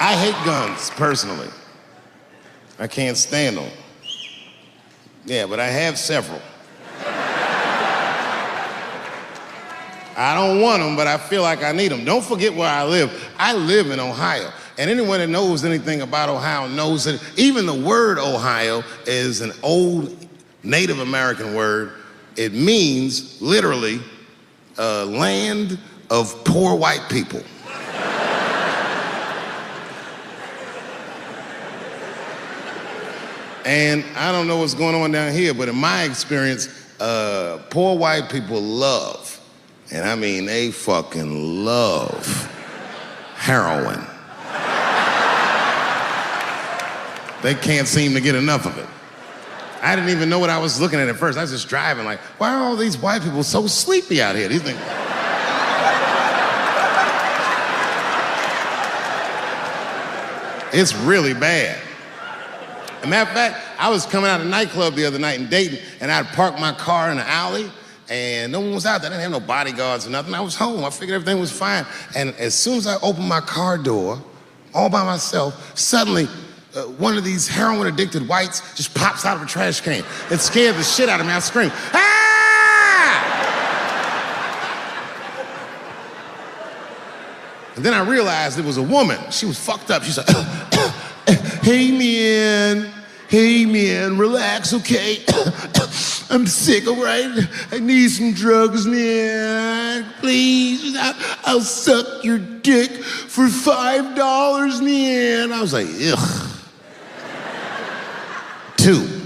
I hate guns, personally. I can't stand them. Yeah, but I have several. I don't want them, but I feel like I need them. Don't forget where I live. I live in Ohio. And anyone that knows anything about Ohio knows that even the word Ohio is an old Native American word. It means, literally, land of poor white people. And I don't know what's going on down here, but in my experience, poor white people love, and I mean they fucking love, heroin. They can't seem to get enough of it. I didn't even know what I was looking at first. I was just driving like, why are all these white people so sleepy out here? These things. It's really bad. As a matter of fact, I was coming out of a nightclub the other night in Dayton, and I'd parked my car in the alley, and no one was out there. I didn't have no bodyguards or nothing. I was home. I figured everything was fine. And as soon as I opened my car door, all by myself, suddenly one of these heroin-addicted whites just pops out of a trash can. It scared the shit out of me. I screamed, "Ah!" And then I realized it was a woman. She was fucked up. She said, Hey man, relax, okay? I'm sick, all right? I need some drugs, man. Please, I'll suck your dick for $5, man. I was like, ugh. 2.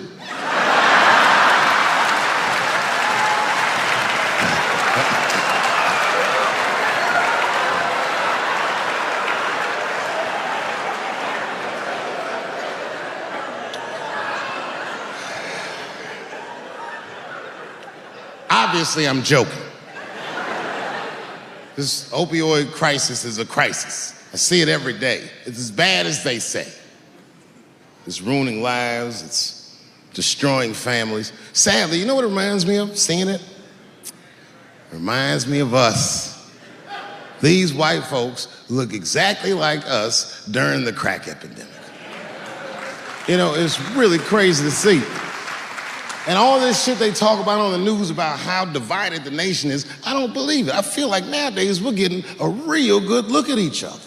Obviously, I'm joking. This opioid crisis is a crisis. I see it every day. It's as bad as they say. It's ruining lives, it's destroying families. Sadly, you know what it reminds me of, seeing it? It reminds me of us. These white folks look exactly like us during the crack epidemic. You know, it's really crazy to see. And all this shit they talk about on the news about how divided the nation is, I don't believe it. I feel like nowadays we're getting a real good look at each other.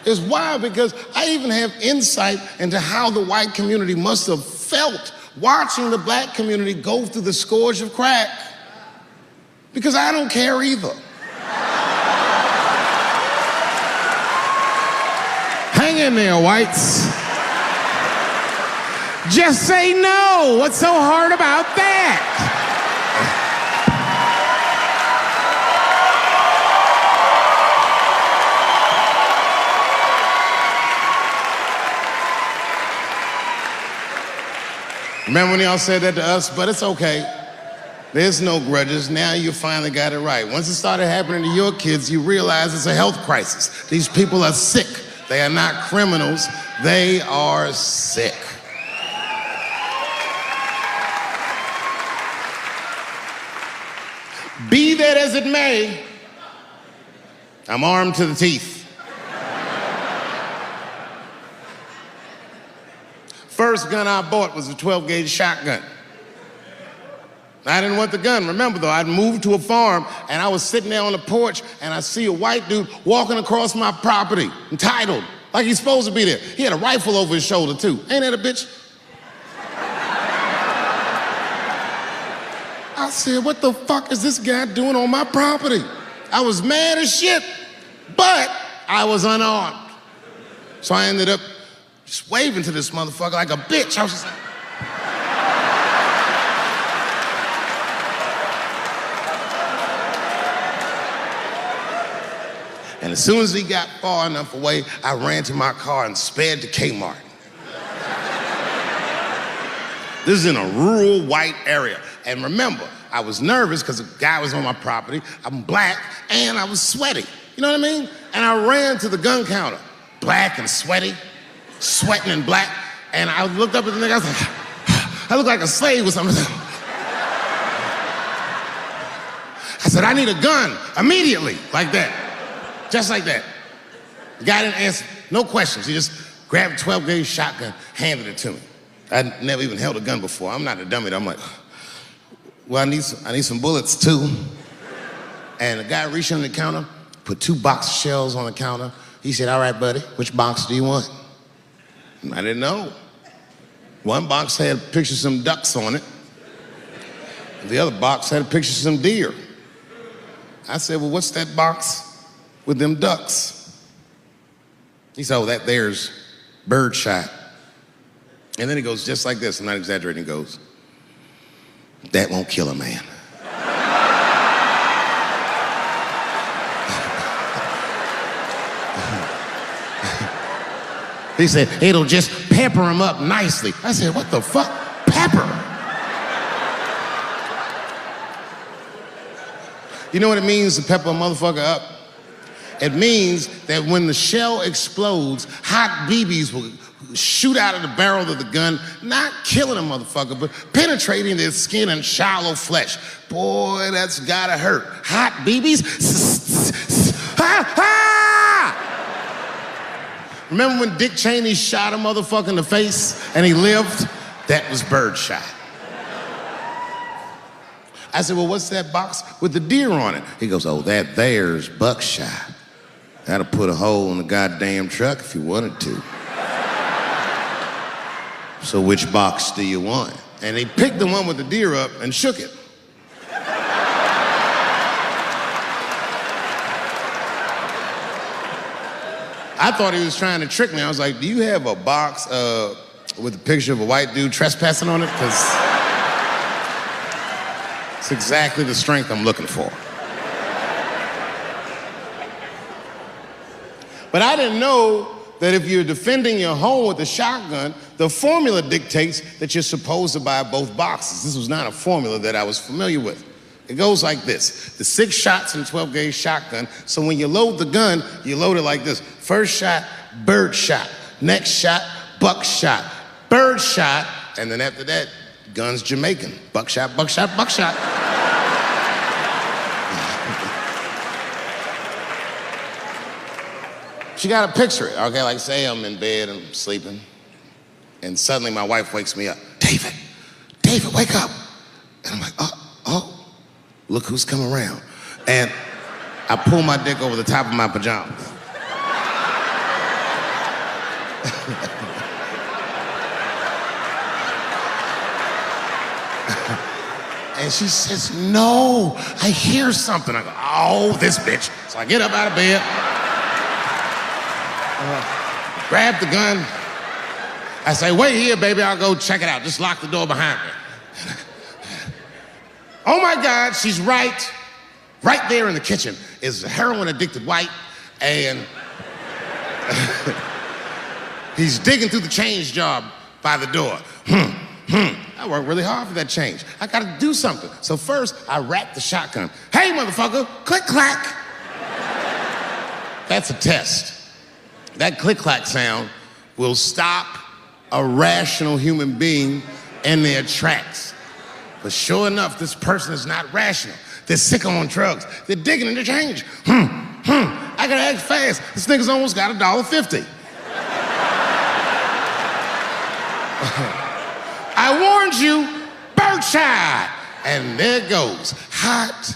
It's wild because I even have insight into how the white community must have felt watching the black community go through the scourge of crack. Because I don't care either. Hang in there, whites. Just say no. What's so hard about that? Remember when y'all said that to us? But it's okay. There's no grudges. Now you finally got it right. Once it started happening to your kids, you realize it's a health crisis. These people are sick. They are not criminals. They are sick. Be that as it may, I'm armed to the teeth. First gun I bought was a 12-gauge shotgun. I didn't want the gun. Remember though, I'd moved to a farm and I was sitting there on the porch and I see a white dude walking across my property, entitled, like he's supposed to be there. He had a rifle over his shoulder too. Ain't that a bitch? I said, what the fuck is this guy doing on my property? I was mad as shit, but I was unarmed. So I ended up just waving to this motherfucker like a bitch. I was just like, and as soon as he got far enough away, I ran to my car and sped to Kmart. This is in a rural white area. And remember, I was nervous because the guy was on my property, I'm black, and I was sweaty. You know what I mean? And I ran to the gun counter, black and sweaty, sweating and black, and I looked up at the nigga, I was like, I look like a slave or something. I said, I need a gun, immediately, like that, just like that. The guy didn't answer, no questions. He just grabbed a 12-gauge shotgun, handed it to me. I'd never even held a gun before. I'm not a dummy. I'm like, well, I need some bullets too. And the guy reached under the counter, put 2 box shells on the counter. He said, all right, buddy, which box do you want? And I didn't know. One box had a picture of some ducks on it. The other box had a picture of some deer. I said, well, what's that box with them ducks? He said, oh, that there's birdshot. And then he goes just like this, I'm not exaggerating, he goes, that won't kill a man. He said, it'll just pepper him up nicely. I said, what the fuck? Pepper? You know what it means to pepper a motherfucker up? It means that when the shell explodes, hot BBs will shoot out of the barrel of the gun, not killing a motherfucker, but penetrating their skin and shallow flesh. Boy, that's gotta hurt. Hot BBs? Ha ha! Remember when Dick Cheney shot a motherfucker in the face and he lived? That was birdshot. I said, well, what's that box with the deer on it? He goes, oh, that there's buckshot. That'll put a hole in the goddamn truck if you wanted to. So which box do you want? And he picked the one with the deer up and shook it. I thought he was trying to trick me. I was like, do you have a box with a picture of a white dude trespassing on it? Because it's exactly the strength I'm looking for. But I didn't know that if you're defending your home with a shotgun, the formula dictates that you're supposed to buy both boxes. This was not a formula that I was familiar with. It goes like this. The 6 shots in a 12-gauge shotgun, so when you load the gun, you load it like this. First shot, bird shot. Next shot, buck shot. Bird shot, and then after that, gun's Jamaican. Buckshot, buckshot, buckshot. She got to picture it, okay? Like say I'm in bed and I'm sleeping, and suddenly my wife wakes me up. David, wake up. And I'm like, oh, look who's come around. And I pull my dick over the top of my pajamas. And she says, no, I hear something. I go, oh, this bitch. So I get up out of bed, grab the gun. I say, wait here, baby, I'll go check it out. Just lock the door behind me. Oh my God, she's right there in the kitchen is a heroin-addicted white, and he's digging through the change jar by the door. I worked really hard for that change. I gotta do something. So first, I wrapped the shotgun. Hey, motherfucker, click, clack. That's a test. That click, clack sound will stop a rational human being in their tracks. But sure enough, this person is not rational. They're sick on drugs. They're digging in the change. I gotta act fast. This nigga's almost got $1.50. I warned you, birdshot. And there it goes. Hot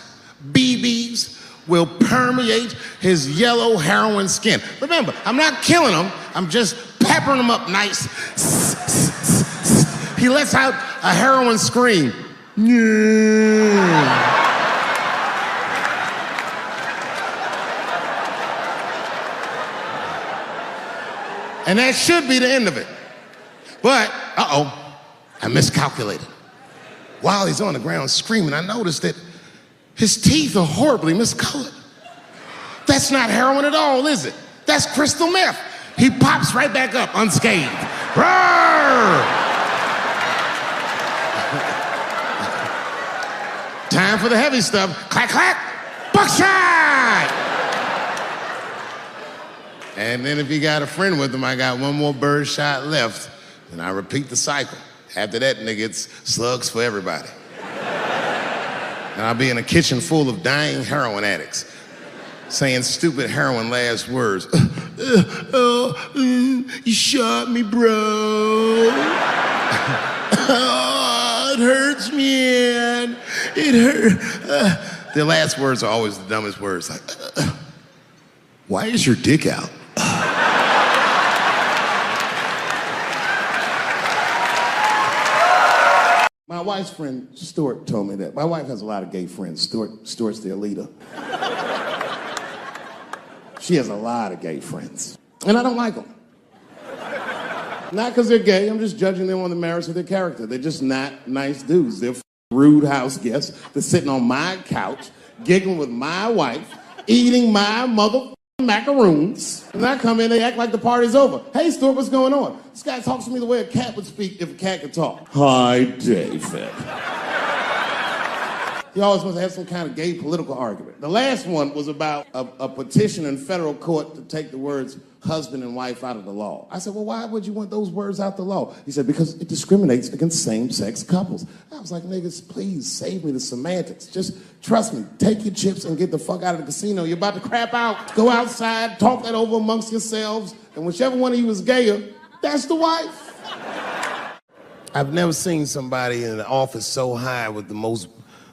BBs will permeate his yellow heroin skin. Remember, I'm not killing him. I'm just peppering him up nice. He lets out a heroin scream. Yeah. And that should be the end of it. But, I miscalculated. While he's on the ground screaming, I noticed that his teeth are horribly miscolored. That's not heroin at all, is it? That's crystal meth. He pops right back up unscathed. Roar! Time for the heavy stuff. Clack, clack, buckshot! And then if you got a friend with him, I got one more bird shot left, and I repeat the cycle. After that, nigga, it's slugs for everybody. And I'll be in a kitchen full of dying heroin addicts saying stupid heroin last words. You shot me, bro. Oh, it hurts, man. It hurt. Their last words are always the dumbest words. Like, why is your dick out? My wife's friend, Stuart, told me that. My wife has a lot of gay friends. Stuart's their leader. She has a lot of gay friends. And I don't like them. Not because they're gay, I'm just judging them on the merits of their character. They're just not nice dudes. They're rude house guests. They're sitting on my couch, giggling with my wife, eating my mother macaroons. And I come in, they act like the party's over. Hey, Stuart, what's going on? This guy talks to me the way a cat would speak if a cat could talk. Hi, David. He always wants to have some kind of gay political argument. The last one was about a petition in federal court to take the words husband and wife out of the law. I said, well, why would you want those words out the law? He said, because it discriminates against same-sex couples. I was like, niggas, please save me the semantics. Just trust me, take your chips and get the fuck out of the casino. You're about to crap out. Go outside, talk that over amongst yourselves, and whichever one of you is gayer, that's the wife. I've never seen somebody in an office so high with the most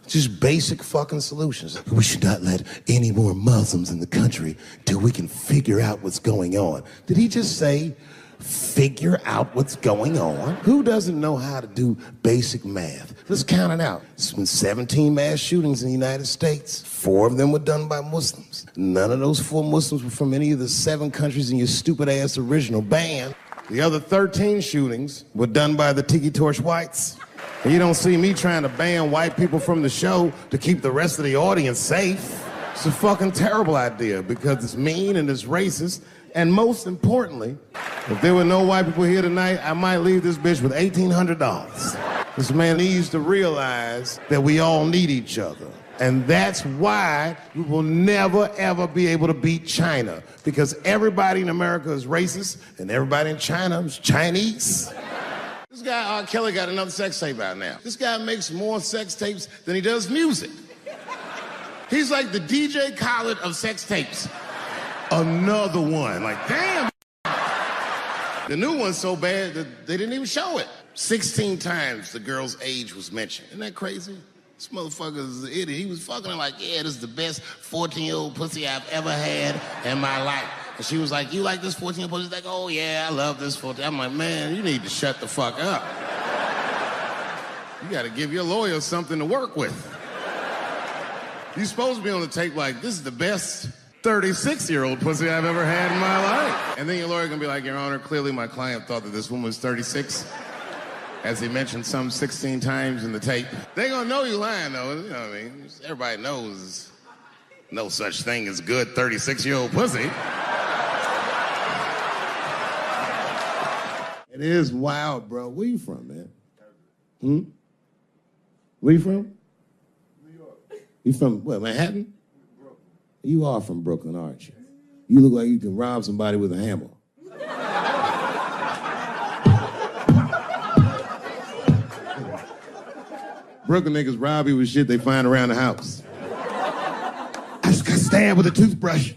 just basic fucking solutions. We should not let any more Muslims in the country till we can figure out what's going on. Did he just say, figure out what's going on? Who doesn't know how to do basic math? Let's count it out. There's been 17 mass shootings in the United States. 4 of them were done by Muslims. None of those 4 Muslims were from any of the 7 countries in your stupid ass original ban. The other 13 shootings were done by the Tiki Torch whites. And you don't see me trying to ban white people from the show to keep the rest of the audience safe. It's a fucking terrible idea because it's mean and it's racist. And most importantly, if there were no white people here tonight, I might leave this bitch with $1,800. This man needs to realize that we all need each other. And that's why we will never, ever be able to beat China. Because everybody in America is racist and everybody in China is Chinese. This guy, R. Kelly, got another sex tape out now. This guy makes more sex tapes than he does music. He's like the DJ Khaled of sex tapes. Another one. Like, damn. The new one's so bad that they didn't even show it. 16 times the girl's age was mentioned. Isn't that crazy? This motherfucker's an idiot. He was fucking her like, yeah, this is the best 14-year-old pussy I've ever had in my life. And she was like, you like this 14-year-old pussy? He's like, oh yeah, I love this 14. I'm like, man, you need to shut the fuck up. You gotta give your lawyer something to work with. You're supposed to be on the tape like, this is the best 36-year-old pussy I've ever had in my life. And then your lawyer gonna be like, Your Honor, clearly my client thought that this woman was 36. As he mentioned some 16 times in the tape. They gonna know you lying though, you know what I mean? Everybody knows no such thing as good 36-year-old pussy. It is wild, bro. Where you from, man? Where you from? New York. You from, what, Manhattan? Brooklyn. You are from Brooklyn, aren't you? You look like you can rob somebody with a hammer. Brooklyn niggas rob you with shit they find around the house. I just got stabbed with a toothbrush.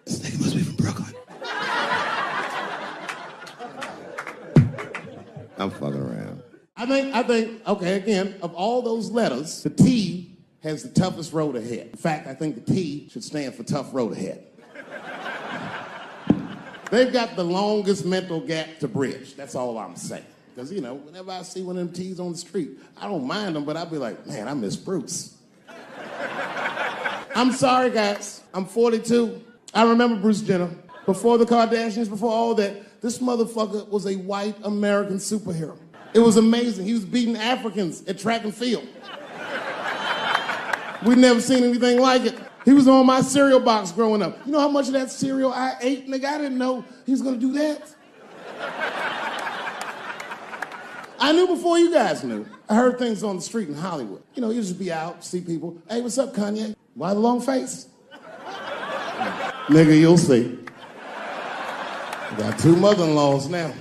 This nigga must be from Brooklyn. I'm fucking around. I think, okay, again, of all those letters, the T has the toughest road ahead. In fact, I think the T should stand for tough road ahead. They've got the longest mental gap to bridge. That's all I'm saying. Because, you know, whenever I see one of them T's on the street, I don't mind them, but I'll be like, man, I miss Bruce. I'm sorry, guys. I'm 42. I remember Bruce Jenner. Before the Kardashians, before all that, this motherfucker was a white American superhero. It was amazing. He was beating Africans at track and field. We'd never seen anything like it. He was on my cereal box growing up. You know how much of that cereal I ate? Nigga, I didn't know he was gonna do that. I knew before you guys knew. I heard things on the street in Hollywood. You know, you just be out, see people. Hey, what's up, Kanye? Why the long face? Nigga, you'll see. Got 2 mother-in-laws now.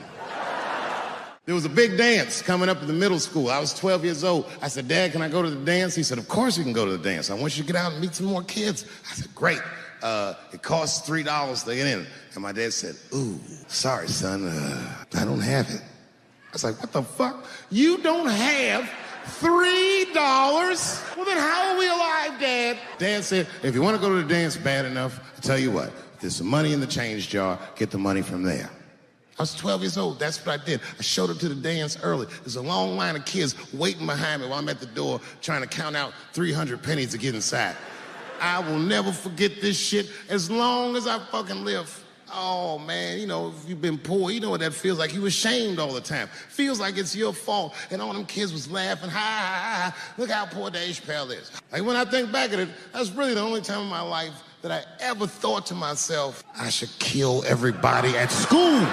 There was a big dance coming up in the middle school. I was 12 years old. I said, Dad, can I go to the dance? He said, of course you can go to the dance. I want you to get out and meet some more kids. I said, great. It costs $3 to get in. And my dad said, ooh, sorry, son, I don't have it. I was like, what the fuck? You don't have $3? Well, then how are we alive, Dad? Dad said, if you want to go to the dance bad enough, I'll tell you what, there's some money in the change jar, get the money from there. I was 12 years old, that's what I did. I showed up to the dance early. There's a long line of kids waiting behind me while I'm at the door trying to count out 300 pennies to get inside. I will never forget this shit as long as I fucking live. Oh, man, you know, if you've been poor, you know what that feels like. You ashamed all the time. Feels like it's your fault. And all them kids was laughing, ha, ha, ha, ha. Look how poor Dave Chappelle is. Like, when I think back at it, that's really the only time in my life that I ever thought to myself, I should kill everybody at school.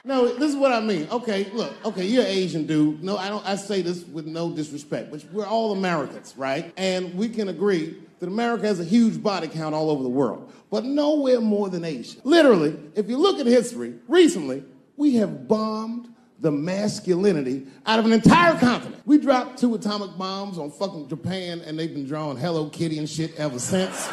No, this is what I mean. Okay, look, okay, you're an Asian dude. No, I say this with no disrespect, but we're all Americans, right? And we can agree that America has a huge body count all over the world, but nowhere more than Asia. Literally, if you look at history, recently, we have bombed the masculinity out of an entire continent. We dropped 2 atomic bombs on fucking Japan, and they've been drawing Hello Kitty and shit ever since.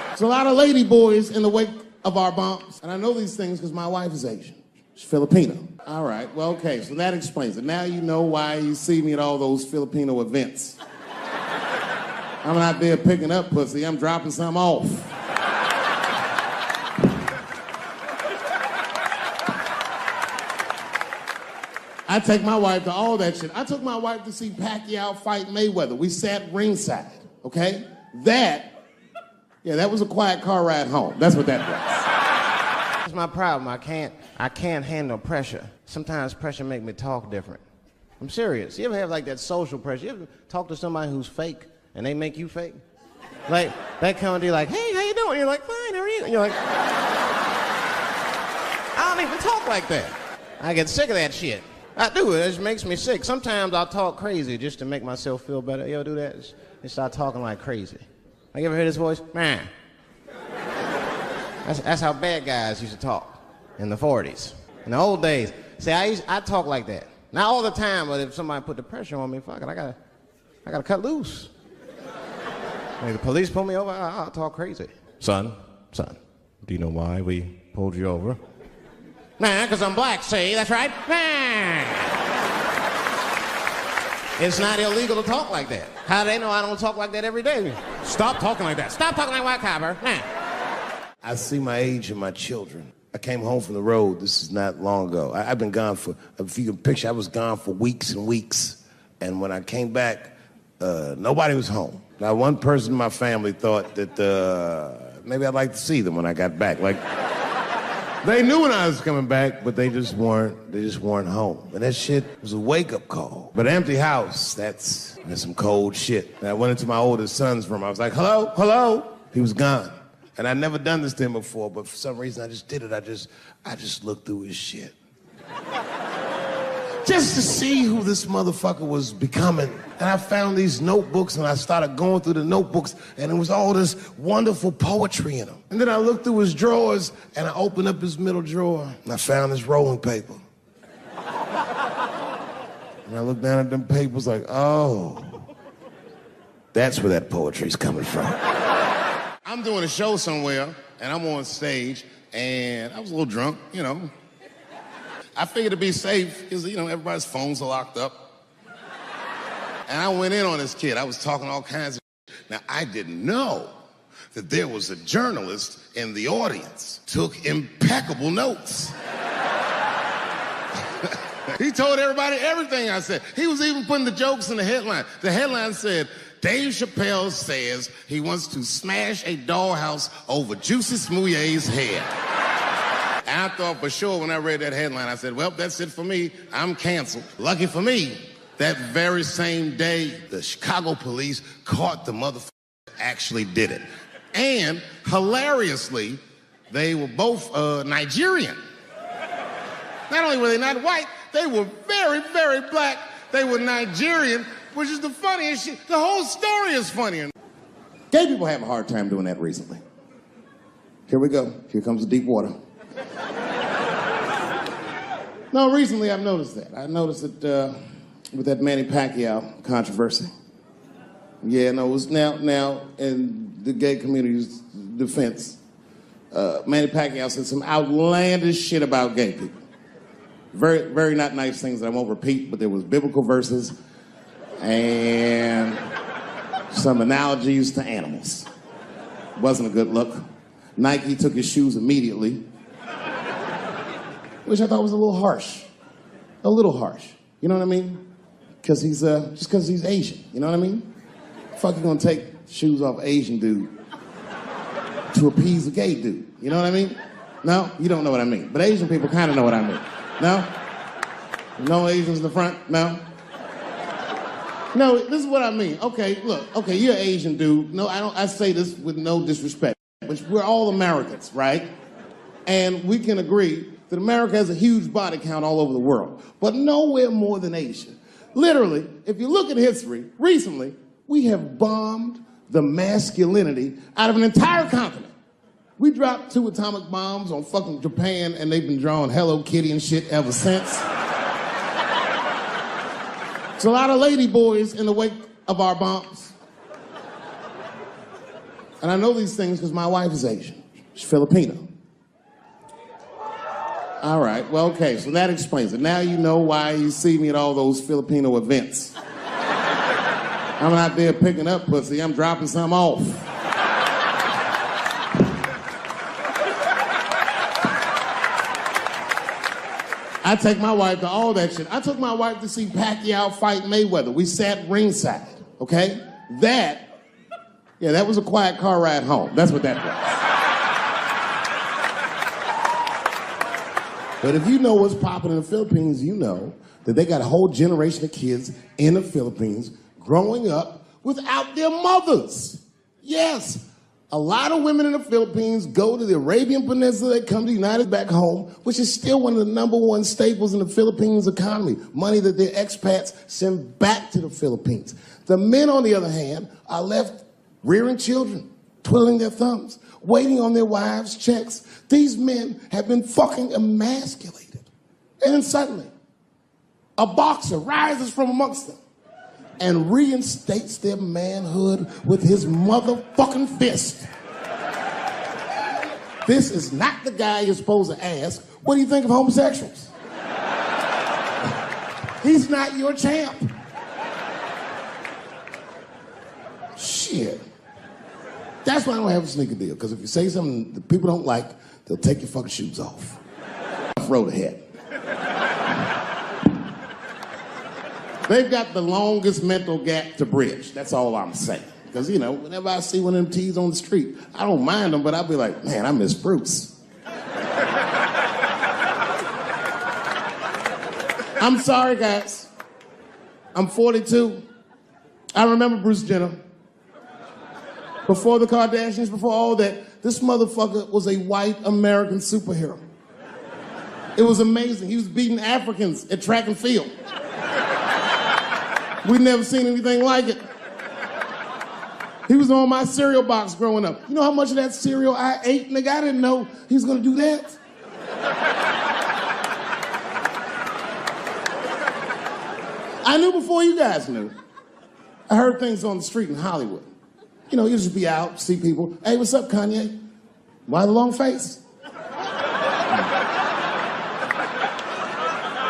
There's a lot of lady boys in the wake of our bombs, and I know these things because my wife is Asian. She's Filipino. All right, well, okay, so that explains it. Now you know why you see me at all those Filipino events. I'm not there picking up pussy, I'm dropping some off. I take my wife to all that shit. I took my wife to see Pacquiao fight Mayweather. We sat ringside, okay? That was a quiet car ride home. That's what that was. That's my problem. I can't handle pressure. Sometimes pressure make me talk different. I'm serious. You ever have like that social pressure? You ever talk to somebody who's fake and they make you fake? Like, that kind of deal, like, hey, how you doing? You're like, fine, how are you? And you're like, I don't even talk like that. I get sick of that shit. I do, it just makes me sick. Sometimes I'll talk crazy just to make myself feel better. You ever do that? Just start talking like crazy. Like, you ever hear this voice? Man. That's how bad guys used to talk in the 40s. In the old days. See, I talk like that. Not all the time, but if somebody put the pressure on me, fuck it, I gotta cut loose. Like the police pull me over, I'll talk crazy. Son, do you know why we pulled you over? Nah, because I'm black, see, that's right. Nah. It's not illegal to talk like that. How do they know I don't talk like that every day? Stop talking like that. Stop talking like white copper. Nah. I see my age in my children. I came home from the road, this is not long ago. I've been gone for, if you can picture, I was gone for weeks and weeks. And when I came back, nobody was home. Now, one person in my family thought that maybe I'd like to see them when I got back. Like, they knew when I was coming back, but they just weren't home. And that shit was a wake-up call. But an empty house, that's some cold shit. And I went into my oldest son's room. I was like, hello, hello. He was gone. And I'd never done this to him before, but for some reason I just did it. I just looked through his shit. Just to see who this motherfucker was becoming. And I found these notebooks and I started going through the notebooks and it was all this wonderful poetry in them. And then I looked through his drawers and I opened up his middle drawer and I found this rolling paper. And I looked down at them papers like, oh, that's where that poetry's coming from. I'm doing a show somewhere, and I'm on stage, and I was a little drunk, you know. I figured to be safe, because, you know, everybody's phones are locked up. And I went in on this kid. I was talking all kinds of shit. Now, I didn't know that there was a journalist in the audience. Took impeccable notes. He told everybody everything I said. He was even putting the jokes in the headline. The headline said, Dave Chappelle says he wants to smash a dollhouse over Juicy Smouillet's head. And I thought for sure when I read that headline, I said, well, that's it for me. I'm canceled. Lucky for me, that very same day, the Chicago police caught the motherfucker that actually did it. And hilariously, they were both Nigerian. Not only were they not white, they were very, very black. They were Nigerian, which is the funniest shit. The whole story is funny. Gay people have a hard time doing that recently. Here we go. Here comes the deep water. No, recently I've noticed that. I noticed it with that Manny Pacquiao controversy. Yeah, no, it was now in the gay community's defense. Manny Pacquiao said some outlandish shit about gay people. Very, very not nice things that I won't repeat, but there was biblical verses and some analogies to animals. Wasn't a good look. Nike took his shoes immediately, which I thought was a little harsh. A little harsh. You know what I mean? Because he's, just because he's Asian. You know what I mean? Fuck, you gonna take shoes off Asian dude to appease a gay dude. You know what I mean? No? You don't know what I mean. But Asian people kind of know what I mean. No? No Asians in the front? No? No, this is what I mean. Okay, look. Okay, you're an Asian dude. No, I say this with no disrespect. But we're all Americans, right? And we can agree that America has a huge body count all over the world. But nowhere more than Asia. Literally, if you look at history, recently, we have bombed the masculinity out of an entire continent. We dropped 2 atomic bombs on fucking Japan, and they've been drawing Hello Kitty and shit ever since. There's a lot of lady boys in the wake of our bombs. And I know these things because my wife is Asian. She's Filipino. All right, well, okay, so that explains it. Now you know why you see me at all those Filipino events. I'm not there picking up pussy, I'm dropping some off. I take my wife to all that shit. I took my wife to see Pacquiao fight Mayweather. We sat ringside, okay? That was a quiet car ride home. That's what that was. But if you know what's popping in the Philippines, you know that they got a whole generation of kids in the Philippines growing up without their mothers. Yes, a lot of women in the Philippines go to the Arabian Peninsula, they come to the United back home, which is still one of the #1 staples in the Philippines economy, money that their expats send back to the Philippines. The men, on the other hand, are left rearing children, twiddling their thumbs, waiting on their wives' checks. These men have been fucking emasculated. And then suddenly, a boxer rises from amongst them and reinstates their manhood with his motherfucking fist. This is not the guy you're supposed to ask, what do you think of homosexuals? He's not your champ. Shit. That's why I don't have a sneaker deal, because if you say something that people don't like, they'll take your fucking shoes off. Road ahead. They've got the longest mental gap to bridge. That's all I'm saying. Because, you know, whenever I see one of them T's on the street, I don't mind them, but I'll be like, man, I miss Bruce. I'm sorry, guys. I'm 42. I remember Bruce Jenner. Before the Kardashians, before all that, this motherfucker was a white American superhero. It was amazing. He was beating Africans at track and field. We'd never seen anything like it. He was on my cereal box growing up. You know how much of that cereal I ate? Nigga, I didn't know he was gonna do that. I knew before you guys knew. I heard things on the street in Hollywood. You know, you just be out, see people. Hey, what's up, Kanye? Why the long face?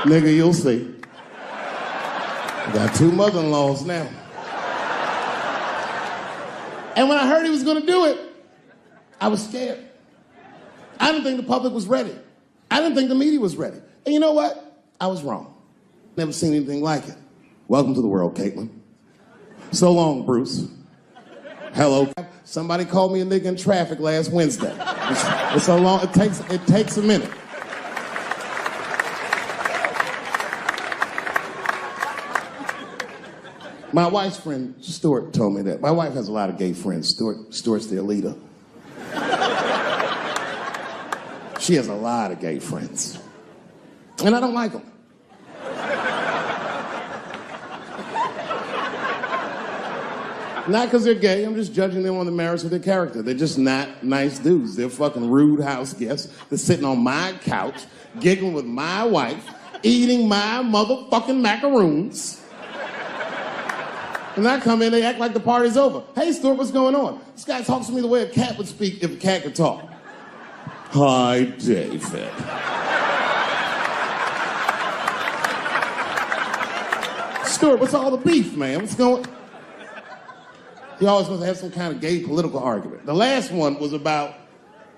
Nigga, you'll see. I got 2 mother-in-laws now. And when I heard he was gonna do it, I was scared. I didn't think the public was ready. I didn't think the media was ready. And you know what? I was wrong. Never seen anything like it. Welcome to the world, Caitlin. So long, Bruce. Hello. Somebody called me a nigga in traffic last Wednesday. It's so long, it takes a minute. My wife's friend, Stuart, told me that. My wife has a lot of gay friends. Stuart's their leader. She has a lot of gay friends. And I don't like them. Not because they're gay, I'm just judging them on the merits of their character. They're just not nice dudes. They're fucking rude house guests. They're sitting on my couch, giggling with my wife, eating my motherfucking macaroons. And I come in, they act like the party's over. Hey, Stuart, what's going on? This guy talks to me the way a cat would speak if a cat could talk. Hi, David. Stuart, what's all the beef, man? What's going? He always wants to have some kind of gay political argument. The last one was about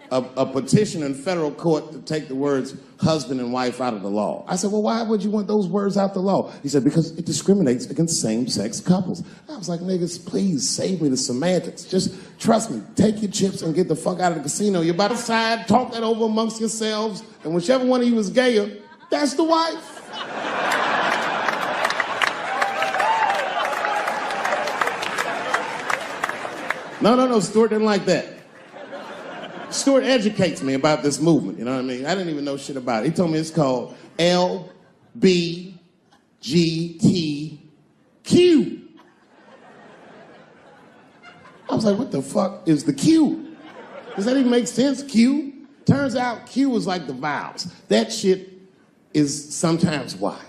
a petition in federal court to take the words husband and wife out of the law. I said, well, why would you want those words out the law? He said, because it discriminates against same-sex couples. I was like, niggas, please save me the semantics. Just trust me, take your chips and get the fuck out of the casino. You're about to side, talk that over amongst yourselves, and whichever one of you is gayer, that's the wife. No, Stuart didn't like that. Stuart educates me about this movement, you know what I mean? I didn't even know shit about it. He told me it's called LBGTQ. I was like, what the fuck is the Q? Does that even make sense, Q? Turns out Q is like the vowels. That shit is sometimes Y.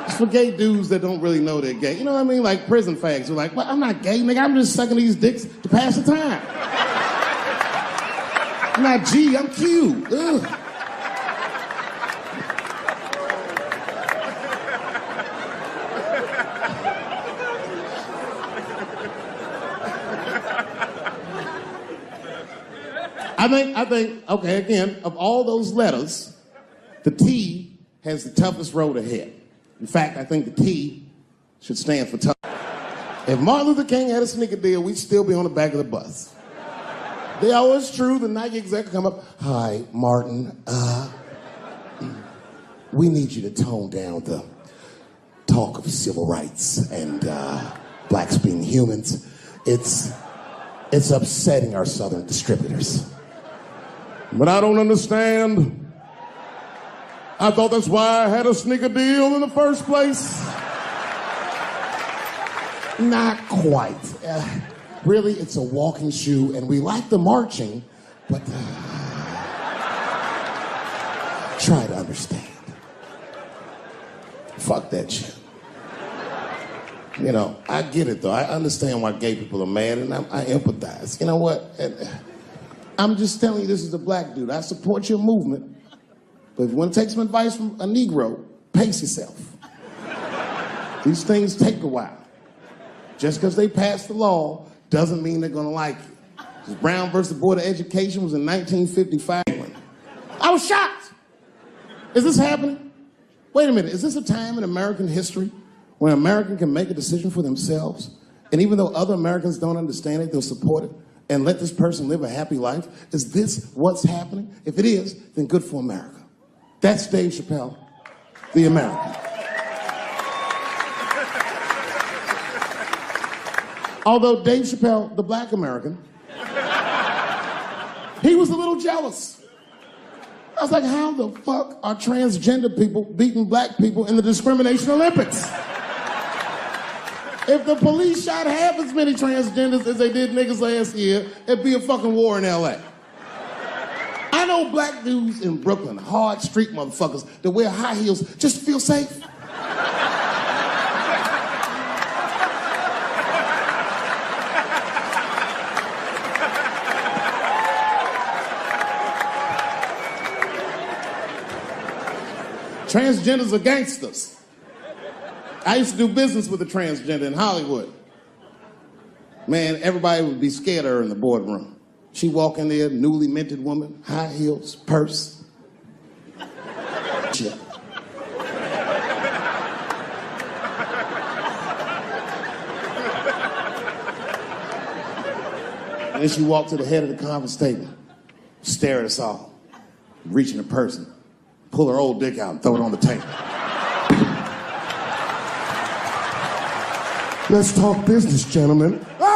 It's for gay dudes that don't really know they're gay. You know what I mean? Like prison fags who are like, well, I'm not gay, nigga. I'm just sucking these dicks to pass the time. I'm not G, I'm Q. Ugh. I think, okay, again, of all those letters, the T has the toughest road ahead. In fact, I think the T should stand for tough. If Martin Luther King had a sneaker deal, we'd still be on the back of the bus. They always true, the Nike exec come up, hi, Martin, we need you to tone down the talk of civil rights and blacks being humans. It's upsetting our southern distributors. But I don't understand. I thought that's why I had a sneaker deal in the first place. Not quite. Really, it's a walking shoe, and we like the marching, but try to understand. Fuck that shit. You know, I get it, though. I understand why gay people are mad, and I empathize. You know what? I'm just telling you this is a black dude. I support your movement, but if you want to take some advice from a Negro, pace yourself. These things take a while. Just because they passed the law doesn't mean they're going to like you. Brown versus Board of Education was in 1955. I was shocked. Is this happening? Wait a minute. Is this a time in American history when an American can make a decision for themselves, and even though other Americans don't understand it, they'll support it and let this person live a happy life? Is this what's happening? If it is, then good for America. That's Dave Chappelle, the American. Although Dave Chappelle, the black American, he was a little jealous. I was like, how the fuck are transgender people beating black people in the discrimination Olympics? If the police shot half as many transgenders as they did niggas last year, it'd be a fucking war in LA. I know black dudes in Brooklyn, hard street motherfuckers that wear high heels just to feel safe. Transgenders are gangsters. I used to do business with a transgender in Hollywood. Man, everybody would be scared of her in the boardroom. She'd walk in there, newly minted woman, high heels, purse. Shit. And then she walked to the head of the conference table, stare at us all, reach in her purse, and pull her old dick out and throw it on the table. Let's talk business, gentlemen. Ah!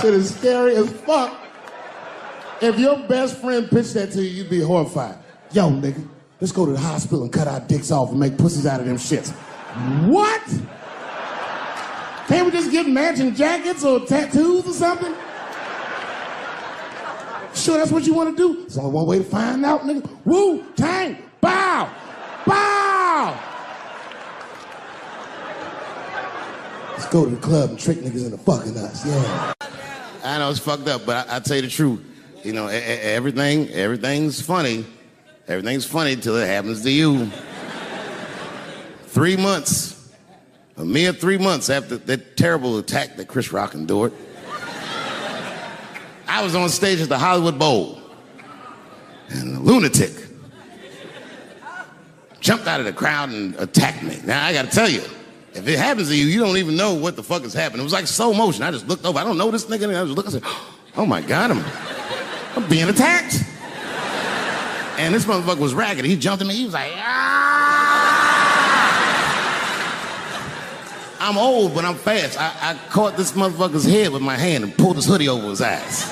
Shit is scary as fuck. If your best friend pitched that to you, you'd be horrified. Yo, nigga, let's go to the hospital and cut our dicks off and make pussies out of them shits. What? Can't we just get matching jackets or tattoos or something? Sure, that's what you want to do? There's only one way to find out, nigga. Wu-Tang, bow, bow. go to the club and trick niggas into fucking us, yeah. I know it's fucked up, but I tell you the truth. You know, everything's funny. Everything's funny till it happens to you. 3 months, a mere 3 months after that terrible attack that Chris Rock endured, I was on stage at the Hollywood Bowl, and a lunatic jumped out of the crowd and attacked me. Now, I gotta tell you, if it happens to you, you don't even know what the fuck is happening. It was like slow motion. I just looked over. I don't know this nigga. And I just looked and said, oh my God, I'm being attacked. And this motherfucker was ragged. He jumped at me. He was like, ah! I'm old, but I'm fast. I caught this motherfucker's head with my hand and pulled his hoodie over his eyes.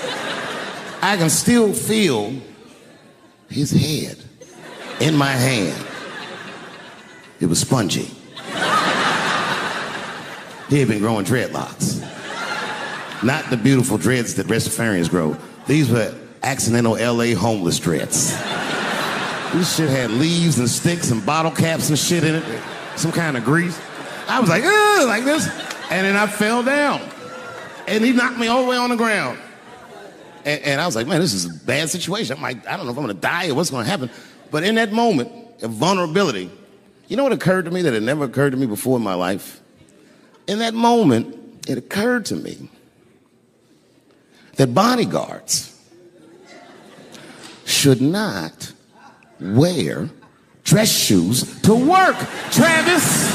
I can still feel his head in my hand. It was spongy. He had been growing dreadlocks. Not the beautiful dreads that Rastafarians grow. These were accidental LA homeless dreads. This shit had leaves and sticks and bottle caps and shit in it. Some kind of grease. I was like, ugh, like this. And then I fell down. And he knocked me all the way on the ground. And I was like, man, this is a bad situation. I'm like, I don't know if I'm gonna die or what's gonna happen. But in that moment of vulnerability, you know what occurred to me that had never occurred to me before in my life? In that moment, it occurred to me that bodyguards should not wear dress shoes to work. Travis!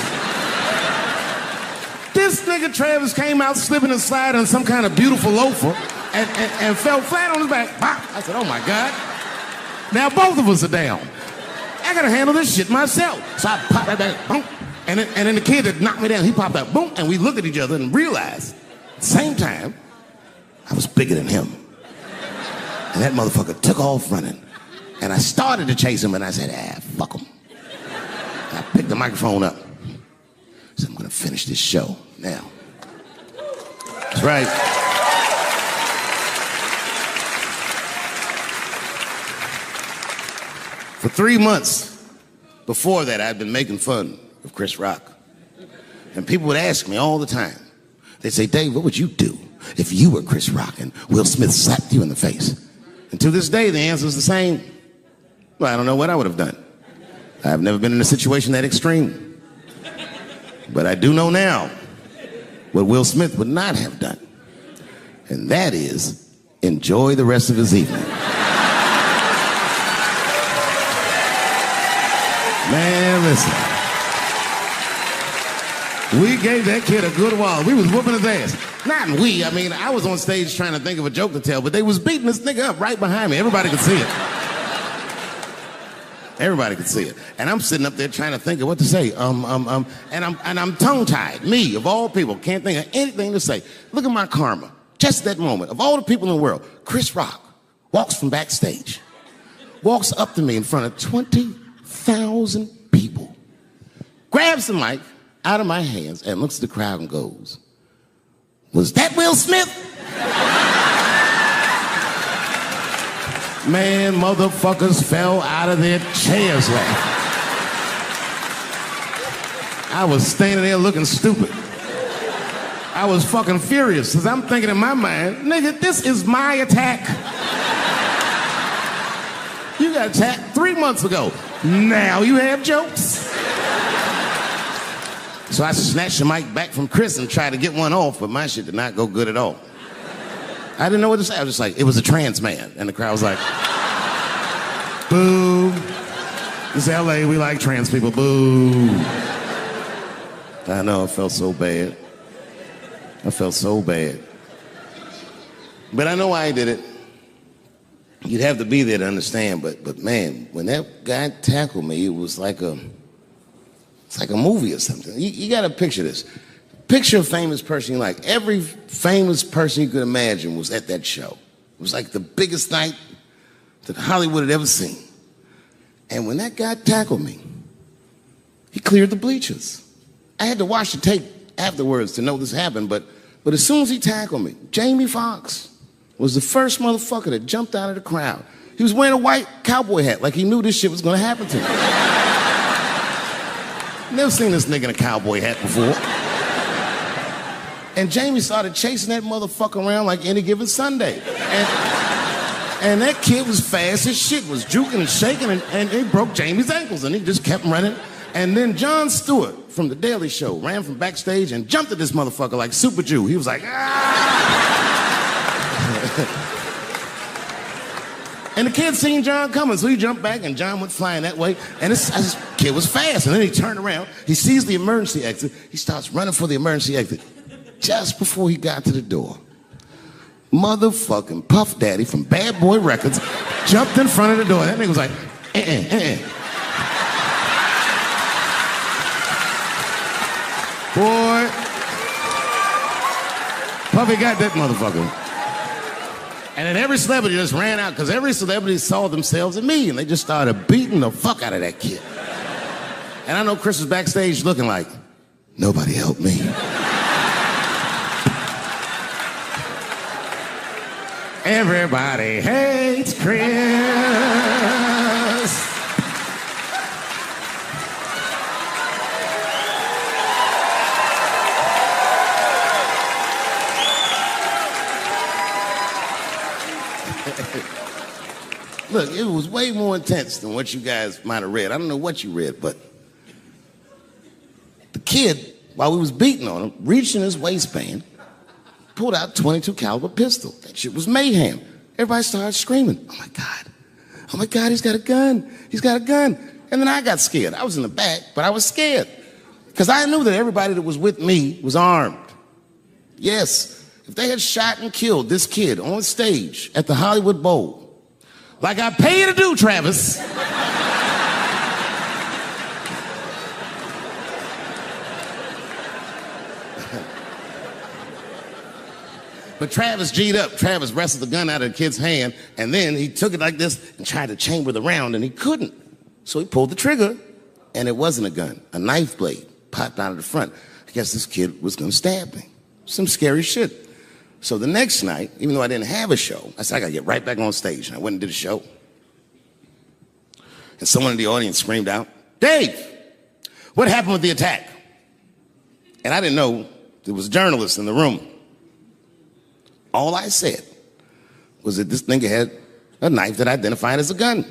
This nigga Travis came out slipping and sliding on some kind of beautiful loafer and fell flat on his back. Bop. I said, oh my God. Now both of us are down. I gotta handle this shit myself. So I popped that back, boom. And then the kid that knocked me down, he popped out, boom, and we looked at each other and realized, at the same time, I was bigger than him. And that motherfucker took off running. And I started to chase him, and I said, fuck him. And I picked the microphone up. I said, I'm gonna finish this show now. That's right. For 3 months before that, I'd been making fun of Chris Rock. And people would ask me all the time. They'd say, Dave, what would you do if you were Chris Rock and Will Smith slapped you in the face? And to this day, the answer is the same. Well, I don't know what I would have done. I've never been in a situation that extreme. But I do know now what Will Smith would not have done. And that is enjoy the rest of his evening. Man, listen. We gave that kid a good while. We was whooping his ass. Not we, I mean, I was on stage trying to think of a joke to tell, but they was beating this nigga up right behind me. Everybody could see it. Everybody could see it. And I'm sitting up there trying to think of what to say. And I'm tongue-tied. Me, of all people, can't think of anything to say. Look at my karma. Just that moment. Of all the people in the world, Chris Rock walks from backstage, walks up to me in front of 20,000 people, grabs the mic out of my hands and looks at the crowd and goes, was that Will Smith? Man, motherfuckers fell out of their chairs laughing. I was standing there looking stupid. I was fucking furious because I'm thinking in my mind, nigga, this is my attack. You got attacked 3 months ago. Now you have jokes. So I snatched the mic back from Chris and tried to get one off, but my shit did not go good at all. I didn't know what to say. I was just like, it was a trans man. And the crowd was like, boo. It's LA, we like trans people, boo. I know, I felt so bad. I felt so bad. But I know why I did it. You'd have to be there to understand, but man, when that guy tackled me, it was like it's like a movie or something. You gotta picture this. Picture a famous person you like. Every famous person you could imagine was at that show. It was like the biggest night that Hollywood had ever seen. And when that guy tackled me, he cleared the bleachers. I had to watch the tape afterwards to know this happened, but as soon as he tackled me, Jamie Foxx was the first motherfucker that jumped out of the crowd. He was wearing a white cowboy hat like he knew this shit was gonna happen to him. Never seen this nigga in a cowboy hat before. And Jamie started chasing that motherfucker around like any given Sunday. And that kid was fast as shit, was juking and shaking, and he broke Jamie's ankles, and he just kept running. And then Jon Stewart from The Daily Show ran from backstage and jumped at this motherfucker like Super Jew. He was like, ah! And the kid seen Jon coming, so he jumped back, and Jon went flying that way. And this kid was fast, and then he turned around. He sees the emergency exit. He starts running for the emergency exit. Just before he got to the door, motherfucking Puff Daddy from Bad Boy Records jumped in front of the door. That nigga was like, Boy, Puffy got that motherfucker. And then every celebrity just ran out because every celebrity saw themselves in me, and they just started beating the fuck out of that kid. And I know Chris was backstage looking like, nobody helped me. Everybody hates Chris. Look, it was way more intense than what you guys might have read. I don't know what you read, but the kid, while we was beating on him, reached in his waistband, pulled out a .22 caliber pistol. That shit was mayhem. Everybody started screaming, oh my God, he's got a gun, he's got a gun. And then I got scared. I was in the back, but I was scared. Because I knew that everybody that was with me was armed. Yes, if they had shot and killed this kid on stage at the Hollywood Bowl, like I pay you to do, Travis. But Travis G'd up. Travis wrestled the gun out of the kid's hand, and then he took it like this and tried to chamber the round, and he couldn't. So he pulled the trigger, and it wasn't a gun. A knife blade popped out of the front. I guess this kid was gonna stab me. Some scary shit. So the next night, even though I didn't have a show, I said, I gotta get right back on stage. And I went and did a show. And someone in the audience screamed out, Dave, what happened with the attack? And I didn't know there was journalists in the room. All I said was that this nigga had a knife that identified as a gun.